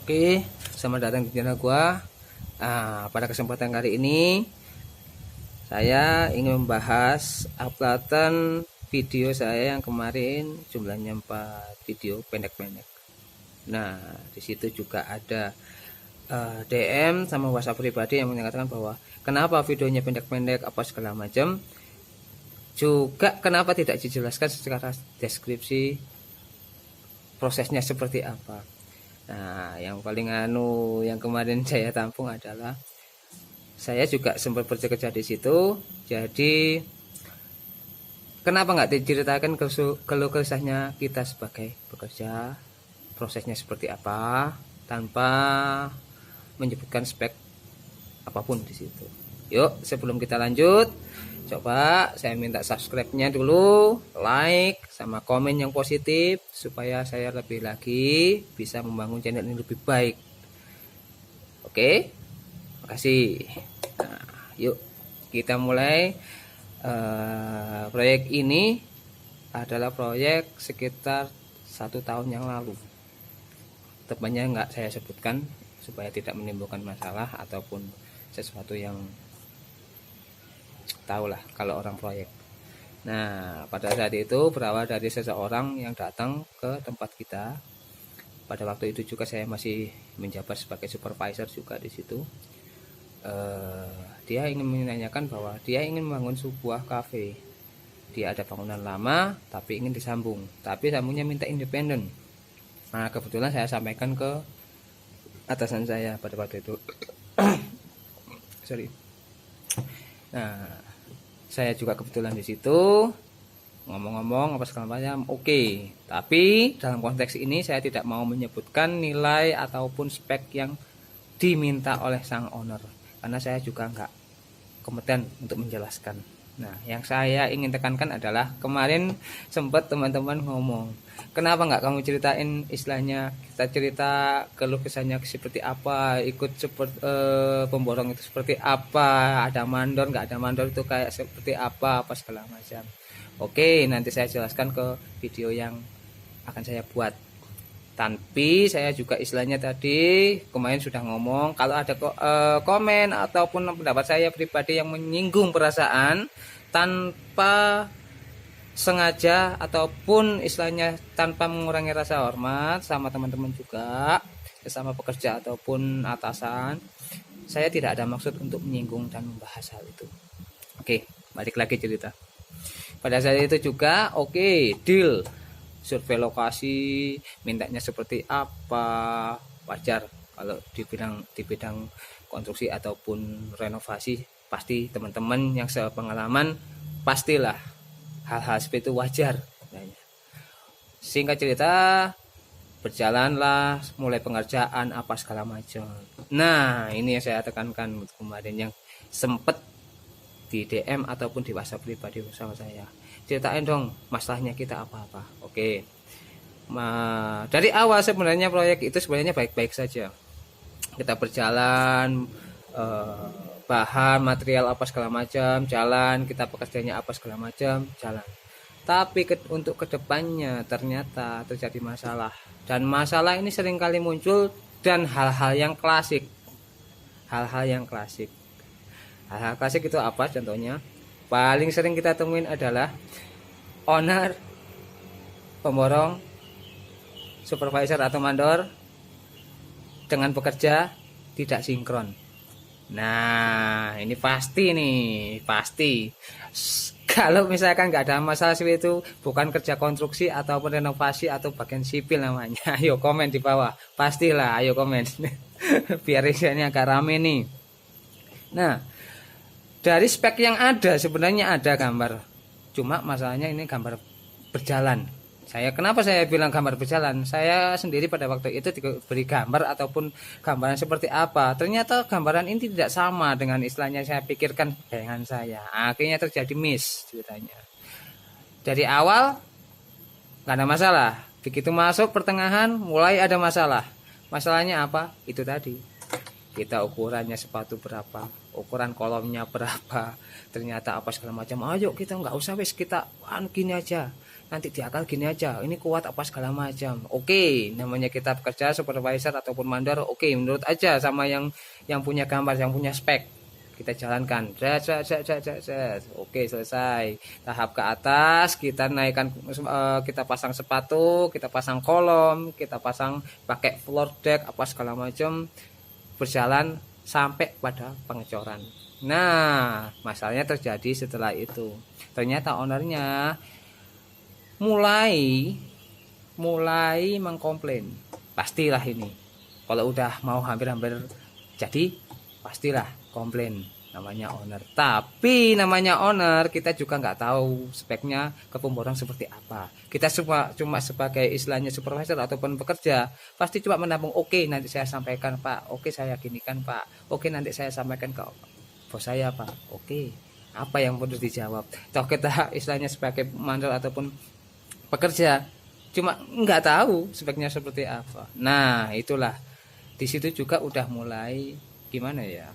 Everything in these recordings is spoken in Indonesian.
Oke, selamat datang di channel gua. Pada kesempatan kali ini saya ingin membahas uploadan video saya yang kemarin jumlahnya 4 video pendek-pendek. Nah, di situ juga ada DM sama WhatsApp pribadi yang menyatakan bahwa kenapa videonya pendek-pendek apa segala macam. Juga kenapa tidak dijelaskan secara deskripsi prosesnya seperti apa. Nah, yang paling yang kemarin saya tampung adalah saya juga sempat bekerja di situ. Jadi kenapa nggak diceritakan keluh kesahnya kita sebagai pekerja, prosesnya seperti apa tanpa menyebutkan spek apapun di situ. Yuk, sebelum kita lanjut, coba saya minta subscribe-nya dulu, like sama komen yang positif supaya saya lebih lagi bisa membangun channel ini lebih baik. Oke, makasih. Nah, yuk kita mulai. Proyek ini adalah proyek sekitar 1 tahun yang lalu. Tepatnya nggak saya sebutkan supaya tidak menimbulkan masalah ataupun sesuatu yang tahulah kalau orang proyek. Nah, pada saat itu berawal dari seseorang yang datang ke tempat kita. Pada waktu itu juga saya masih menjabat sebagai supervisor juga di situ. Dia ingin menanyakan bahwa dia ingin membangun sebuah kafe. Dia ada bangunan lama tapi ingin disambung, tapi sambungnya minta independen. Nah, kebetulan saya sampaikan ke atasan saya pada waktu itu. Sorry. Nah, saya juga kebetulan di situ ngomong-ngomong apa segala macam. Oke, tapi dalam konteks ini saya tidak mau menyebutkan nilai ataupun spek yang diminta oleh sang owner karena saya juga nggak kompeten untuk menjelaskan. Nah, yang saya ingin tekankan adalah kemarin sempat teman-teman ngomong, kenapa nggak kamu ceritain istilahnya, kita cerita keluh kesahnya seperti apa, ikut seperti pemborong itu seperti apa, ada mandor nggak ada mandor itu kayak seperti apa segala macam. Oke, nanti saya jelaskan ke video yang akan saya buat. Tapi saya juga istilahnya tadi kemarin sudah ngomong kalau ada komen ataupun pendapat saya pribadi yang menyinggung perasaan tanpa sengaja ataupun istilahnya tanpa mengurangi rasa hormat sama teman-teman juga sesama pekerja ataupun atasan, saya tidak ada maksud untuk menyinggung dan membahas hal itu. Oke, balik lagi cerita. Pada saat itu juga deal survei lokasi, mintanya seperti apa, wajar kalau di bidang konstruksi ataupun renovasi pasti teman-teman yang sepengalaman pastilah hal-hal seperti itu wajar. Singkat cerita, berjalanlah mulai pengerjaan apa segala macam. Nah, ini yang saya tekankan kemarin yang sempat di DM ataupun di WhatsApp pribadi bersama saya. Ceritain dong masalahnya kita apa-apa. Oke. Dari awal sebenarnya proyek itu sebenarnya baik-baik saja. Kita berjalan, bahan, material apa segala macam, jalan, kita pekerjaannya apa segala macam, jalan. Tapi untuk kedepannya ternyata terjadi masalah. Dan masalah ini seringkali muncul dan hal-hal yang klasik. Hal-hal klasik itu apa contohnya? Paling sering kita temuin adalah owner, pemborong, supervisor atau mandor dengan pekerja tidak sinkron. Nah, ini pasti kalau misalkan nggak ada masalah seperti itu, bukan kerja konstruksi ataupun renovasi atau bagian sipil namanya. Ayo komen di bawah, pastilah ayo komen biar ini agak rame nih. Nah, dari spek yang ada sebenarnya ada gambar, cuma masalahnya ini gambar berjalan. Kenapa saya bilang gambar berjalan? Saya sendiri pada waktu itu diberi gambar ataupun gambaran seperti apa. Ternyata gambaran ini tidak sama dengan istilahnya saya pikirkan bayangan saya. Akhirnya terjadi miss ceritanya. Dari awal nggak ada masalah. Begitu masuk pertengahan mulai ada masalah. Masalahnya apa? Itu tadi. Kita ukurannya sepatu berapa, ukuran kolomnya berapa, ternyata apa segala macam. Ayo kita nggak usah wis kita gini aja. nanti diakal gini aja, ini kuat apa segala macam. Oke, namanya kita bekerja supervisor ataupun mandor, oke, menurut aja sama yang punya gambar, yang punya spek, kita jalankan. Oke, selesai. Tahap ke atas kita naikkan, kita pasang sepatu, kita pasang kolom, kita pasang pakai floor deck apa segala macam, berjalan sampai pada pengecoran. Nah, masalahnya terjadi setelah itu. Ternyata ownernya mulai mengkomplain. Pastilah ini. Kalau udah mau hampir-hampir jadi, pastilah komplain namanya owner. Tapi namanya owner, kita juga nggak tahu speknya ke pemborong seperti apa. Kita cuma sebagai istilahnya supervisor ataupun pekerja, pasti cuma menampung, oke, nanti saya sampaikan Pak, oke saya ginikan Pak, oke nanti saya sampaikan ke bos saya Pak, oke, apa yang perlu dijawab. Toh kita istilahnya sebagai mandor ataupun pekerja cuma nggak tahu speknya seperti apa. Nah itulah, di situ juga udah mulai gimana ya,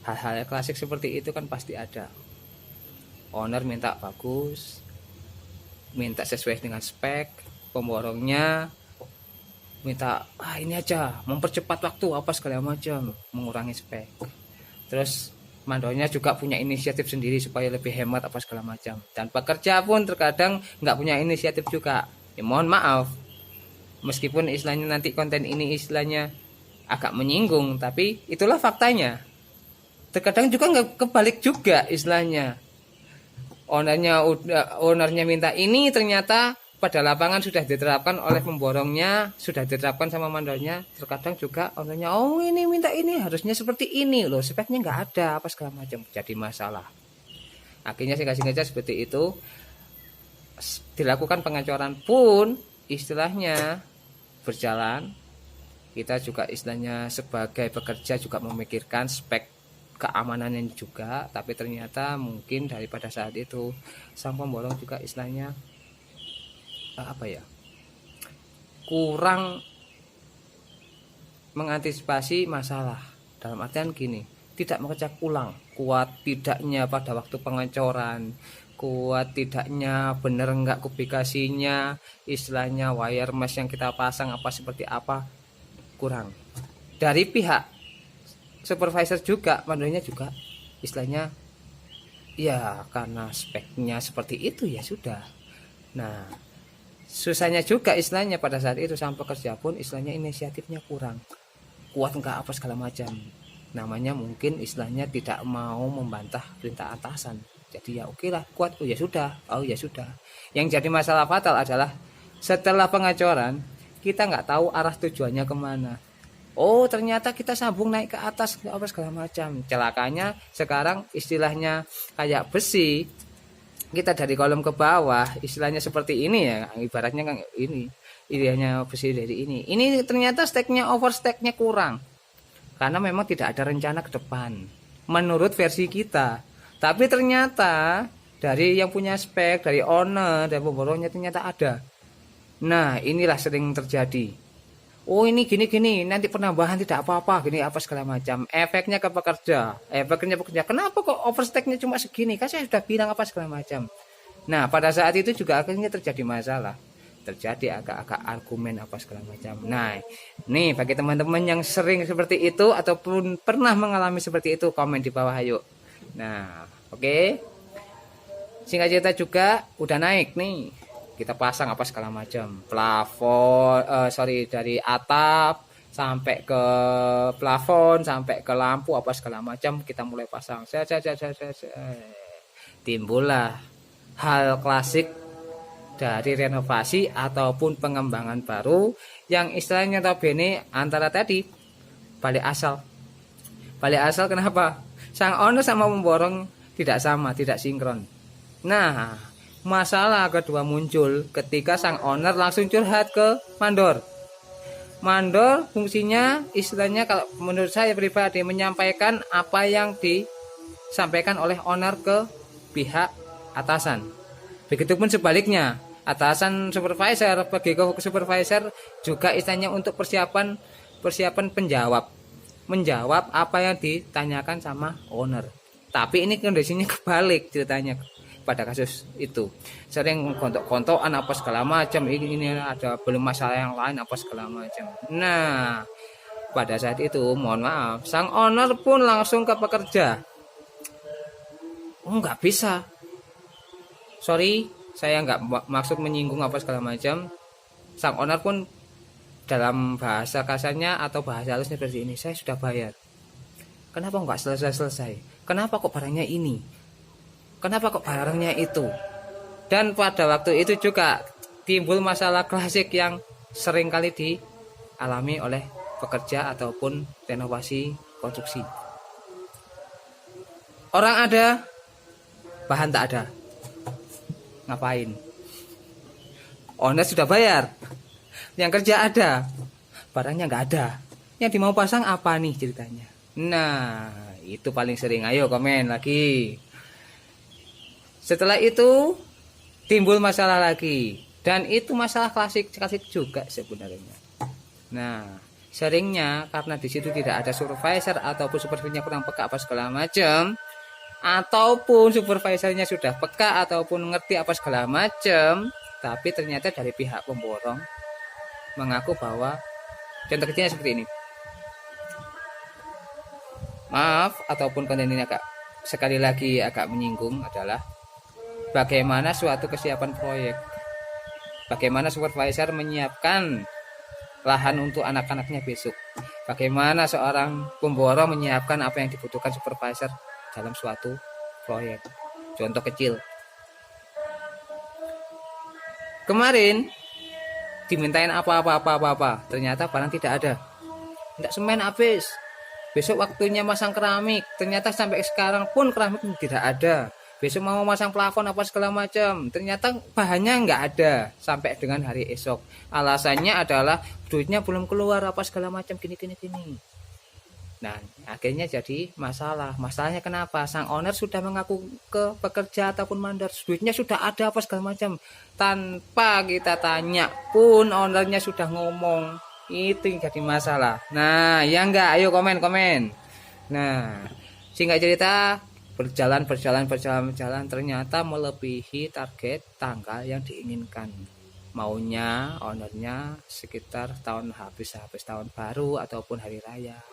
hal-hal klasik seperti itu kan pasti ada. Owner minta bagus, minta sesuai dengan spek, pemborongnya minta ini aja, mempercepat waktu apa segala macam, mengurangi spek. Terus mandornya juga punya inisiatif sendiri supaya lebih hemat apa segala macam. Dan pekerja pun terkadang nggak punya inisiatif juga. Ya mohon maaf, meskipun istilahnya nanti konten ini istilahnya agak menyinggung, tapi itulah faktanya. Terkadang juga nggak kebalik juga istilahnya. Ownernya minta ini, ternyata pada lapangan sudah diterapkan oleh pemborongnya, sudah diterapkan sama mandornya. Terkadang juga ownernya, oh ini minta ini, harusnya seperti ini loh, speknya nggak ada apa segala macam, jadi masalah. Akhirnya singkat-singkatnya seperti itu, dilakukan pengecoran pun istilahnya berjalan. Kita juga istilahnya sebagai pekerja juga memikirkan spek keamanannya juga, tapi ternyata mungkin daripada saat itu sang pemborong juga istilahnya kurang mengantisipasi masalah. Dalam artian gini, tidak mengecek ulang kuat tidaknya pada waktu pengecoran, kuat tidaknya bener enggak kubikasinya, istilahnya wire mesh yang kita pasang apa seperti apa, kurang. Dari pihak supervisor juga, mandornya juga istilahnya ya karena speknya seperti itu ya sudah. Nah susahnya juga istilahnya pada saat itu sang pekerja pun istilahnya inisiatifnya kurang, kuat enggak apa segala macam. Namanya mungkin istilahnya tidak mau membantah perintah atasan, jadi ya oke lah, kuat, oh ya sudah. Yang jadi masalah fatal adalah setelah pengecoran kita nggak tahu arah tujuannya kemana. Oh ternyata kita sambung naik ke atas apa segala macam. Celakanya sekarang istilahnya kayak besi, kita dari kolom ke bawah istilahnya seperti ini ya, ibaratnya kan ini ideanya besi dari ini ternyata steknya oversteknya kurang karena memang tidak ada rencana ke depan menurut versi kita. Tapi ternyata dari yang punya spek, dari owner dan pemborongnya ternyata ada. Nah inilah sering terjadi, oh ini gini nanti penambahan tidak apa-apa gini apa segala macam, efeknya ke pekerja, kenapa kok oversteknya cuma segini, kan saya sudah bilang apa segala macam. Nah pada saat itu juga akhirnya terjadi masalah, terjadi agak-agak argumen apa segala macam. Nah nih bagi teman-teman yang sering seperti itu ataupun pernah mengalami seperti itu, komen di bawah ayo. Nah oke. Singkat cerita juga udah naik nih, kita pasang apa segala macam, plafon dari atap sampai ke plafon sampai ke lampu apa segala macam kita mulai pasang. Timbullah hal klasik dari renovasi ataupun pengembangan baru yang istilahnya notabene antara tadi balik asal. Kenapa? Sang owner sama pemborong tidak sama, tidak sinkron. Nah masalah kedua muncul ketika sang owner langsung curhat ke mandor. Mandor fungsinya istilahnya kalau menurut saya pribadi menyampaikan apa yang disampaikan oleh owner ke pihak atasan. Begitupun sebaliknya, atasan supervisor bagi supervisor juga istilahnya untuk persiapan menjawab apa yang ditanyakan sama owner. Tapi ini kondisinya kebalik ceritanya. pada kasus itu sering kontok-kontokan apa segala macam, ini ada belum masalah yang lain apa segala macam. Nah, pada saat itu mohon maaf sang owner pun langsung ke pekerja. Oh, nggak bisa, sorry, saya nggak maksud menyinggung apa segala macam. Sang owner pun dalam bahasa kasarnya atau bahasa halusnya seperti ini, saya sudah bayar, kenapa nggak selesai-selesai, kenapa kok barangnya ini, kenapa kok barangnya itu. Dan pada waktu itu juga timbul masalah klasik yang sering kali dialami oleh pekerja ataupun renovasi konstruksi. Orang ada, bahan tak ada, ngapain? Owner sudah bayar, yang kerja ada, barangnya nggak ada, yang dimau pasang apa nih ceritanya. Nah, itu paling sering. Ayo komen lagi. Setelah itu timbul masalah lagi, dan itu masalah klasik juga sebenarnya. Nah, seringnya karena di situ tidak ada supervisor ataupun supervisornya kurang peka apa segala macam, ataupun supervisornya sudah peka ataupun ngerti apa segala macam, tapi ternyata dari pihak pemborong mengaku bahwa, contoh kecilnya seperti ini. Maaf ataupun konten ini sekali lagi agak menyinggung adalah bagaimana suatu kesiapan proyek, bagaimana supervisor menyiapkan lahan untuk anak-anaknya besok, bagaimana seorang pemborong menyiapkan apa yang dibutuhkan supervisor dalam suatu proyek. Contoh kecil, kemarin dimintain apa, ternyata barang tidak ada, tidak semen habis. Besok waktunya masang keramik, ternyata sampai sekarang pun keramik tidak ada. Besok mau masang plafon apa segala macam, ternyata bahannya nggak ada sampai dengan hari esok. Alasannya adalah duitnya belum keluar apa segala macam, gini. Nah, akhirnya jadi masalah. Masalahnya kenapa? Sang owner sudah mengaku ke pekerja ataupun mandor, duitnya sudah ada apa segala macam. Tanpa kita tanya pun ownernya sudah ngomong. Itu yang jadi masalah. Nah, ya enggak? Ayo komen. Nah, singkat cerita, berjalan ternyata melebihi target tanggal yang diinginkan. Maunya ownernya sekitar tahun habis tahun baru ataupun hari raya.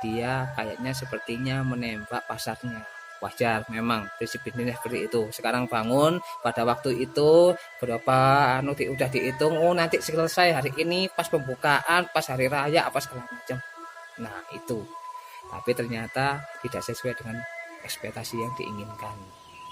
Dia kayaknya sepertinya menembak pasarnya. Wajar, memang prinsip bisnisnya seperti itu. Sekarang bangun pada waktu itu berapa udah dihitung, oh nanti selesai hari ini pas pembukaan, pas hari raya apa segala macam. Nah, itu. Tapi ternyata tidak sesuai dengan ekspektasi yang diinginkan.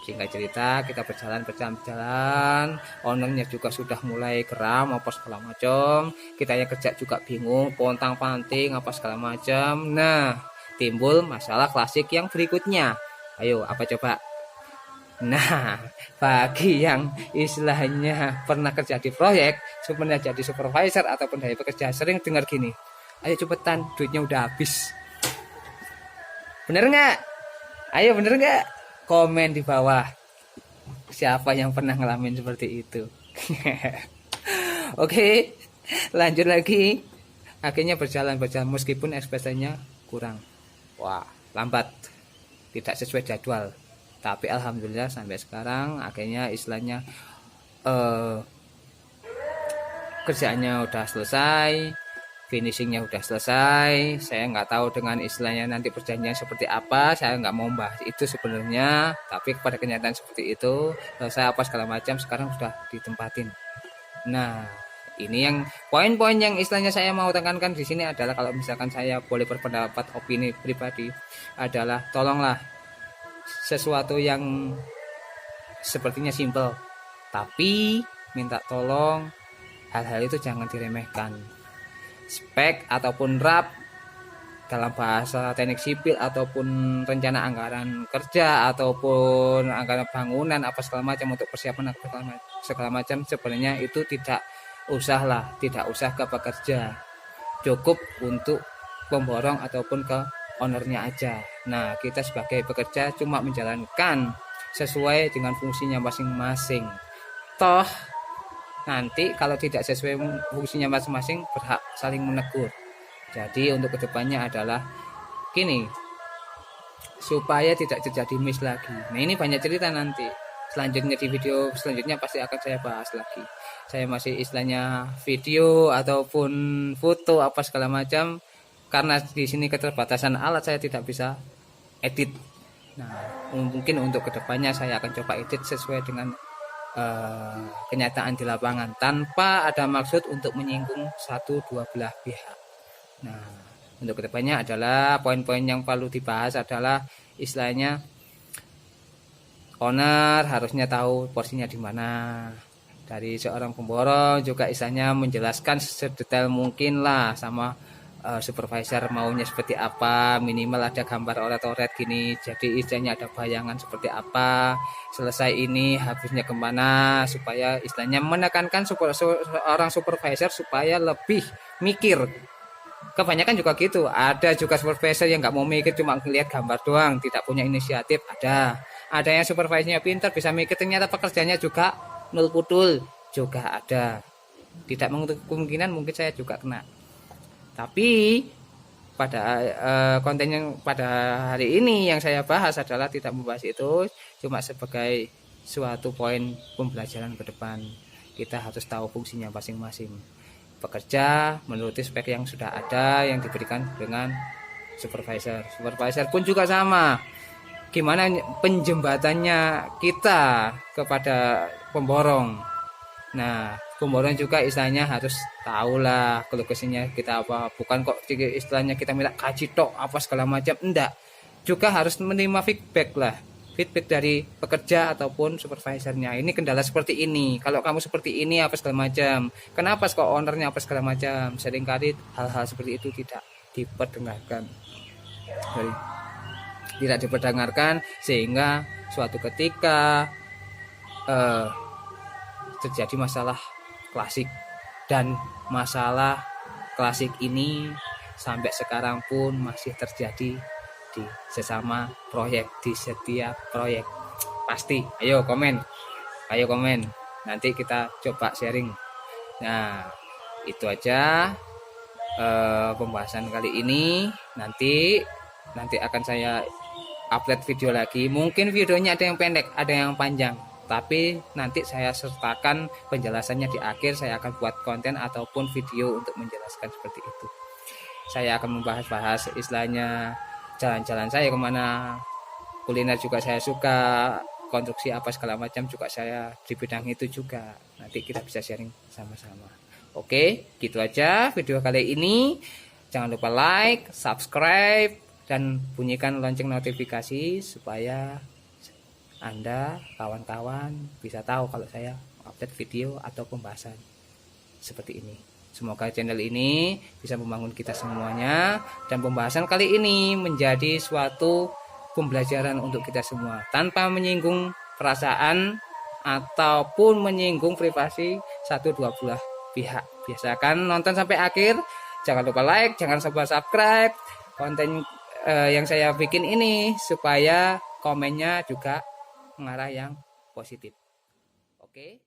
Singkat cerita, kita berjalan, ownernya juga sudah mulai geram apa segala macam, kita yang kerja juga bingung, pontang-panting apa segala macam. Nah, timbul masalah klasik yang berikutnya. Ayo, apa coba? Nah, bagi yang istilahnya pernah kerja di proyek, sebenarnya jadi supervisor ataupun dari pekerja, sering dengar gini, ayo cepetan, duitnya udah habis. Bener nggak? Ayo, bener nggak? Komen di bawah. Siapa yang pernah ngalamin seperti itu? Oke, lanjut lagi. Akhirnya berjalan meskipun ekspektasinya kurang. Wah, lambat. Tidak sesuai jadwal. Tapi alhamdulillah sampai sekarang akhirnya istilahnya kerjaannya udah selesai, finishingnya udah selesai. Saya nggak tahu dengan istilahnya nanti perjanjian seperti apa, saya nggak mau bahas itu sebenarnya, tapi pada kenyataan seperti itu selesai apa segala macam, sekarang sudah ditempatin. Nah, ini yang poin-poin yang istilahnya saya mau tekankan di sini adalah, kalau misalkan saya boleh berpendapat, opini pribadi adalah, tolonglah sesuatu yang sepertinya simple, tapi minta tolong hal-hal itu jangan diremehkan. Spek ataupun RAP dalam bahasa teknik sipil ataupun rencana anggaran kerja ataupun anggaran bangunan apa segala macam untuk persiapan segala macam, sebenarnya itu tidak usah ke pekerja, cukup untuk pemborong ataupun ke ownernya aja. Nah, kita sebagai pekerja cuma menjalankan sesuai dengan fungsinya masing-masing. Toh nanti kalau tidak sesuai fungsinya masing-masing, berhak saling menegur. Jadi untuk kedepannya adalah gini, supaya tidak terjadi miss lagi. Nah, ini banyak cerita nanti. selanjutnya di video selanjutnya pasti akan saya bahas lagi. Saya masih istilahnya video ataupun foto apa segala macam, karena di sini keterbatasan alat saya tidak bisa edit. Nah, mungkin untuk kedepannya saya akan coba edit sesuai dengan kenyataan di lapangan tanpa ada maksud untuk menyinggung satu dua belah pihak. Nah, untuk kedepannya adalah poin-poin yang perlu dibahas adalah istilahnya owner harusnya tahu porsinya di mana. Dari seorang pemborong juga istilahnya menjelaskan sedetail mungkin lah sama supervisor maunya seperti apa, minimal ada gambar oret-oret gini, jadi istilahnya ada bayangan seperti apa, selesai ini habisnya kemana, supaya istilahnya menekankan seorang supervisor supaya lebih mikir. Kebanyakan juga gitu, ada juga supervisor yang nggak mau mikir, cuma ngelihat gambar doang, tidak punya inisiatif, ada yang supervisornya pintar bisa mikir, ternyata pekerjaannya juga nul putul juga ada. Tidak menutup kemungkinan mungkin saya juga kena. Tapi pada konten yang pada hari ini yang saya bahas adalah tidak membahas itu, cuma sebagai suatu poin pembelajaran ke depan. Kita harus tahu fungsinya masing-masing. Bekerja menuruti spek yang sudah ada yang diberikan dengan supervisor. Supervisor pun juga sama. Gimana penjembatannya kita kepada pemborong. Nah, pemborong juga istilahnya harus tahu lah kalau kesininya kita apa, bukan kok istilahnya kita minta gaji tok apa segala macam, enggak, juga harus menerima feedback lah, feedback dari pekerja ataupun supervisornya. Ini kendala seperti ini, kalau kamu seperti ini apa segala macam, kenapa kok ownernya apa segala macam. Seringkali hal-hal seperti itu tidak diperdengarkan, sehingga suatu ketika terjadi masalah klasik, dan masalah klasik ini sampai sekarang pun masih terjadi di sesama proyek, di setiap proyek pasti. Ayo komen nanti kita coba sharing. Nah, itu aja pembahasan kali ini. Nanti akan saya upload video lagi, mungkin videonya ada yang pendek ada yang panjang, tapi nanti saya sertakan penjelasannya di akhir. Saya akan buat konten ataupun video untuk menjelaskan seperti itu. Saya akan membahas istilahnya jalan-jalan saya kemana, kuliner juga saya suka, konstruksi apa segala macam juga saya di bidang itu juga. Nanti kita bisa sharing sama-sama. Oke, gitu aja video kali ini. Jangan lupa like, subscribe, dan bunyikan lonceng notifikasi supaya Anda, kawan-kawan, bisa tahu kalau saya update video atau pembahasan seperti ini. Semoga channel ini bisa membangun kita semuanya, dan pembahasan kali ini menjadi suatu pembelajaran untuk kita semua tanpa menyinggung perasaan ataupun menyinggung privasi satu dua belah pihak. Biasakan nonton sampai akhir, jangan lupa like, jangan lupa subscribe konten yang saya bikin ini, supaya komennya juga mengarah yang positif. Oke.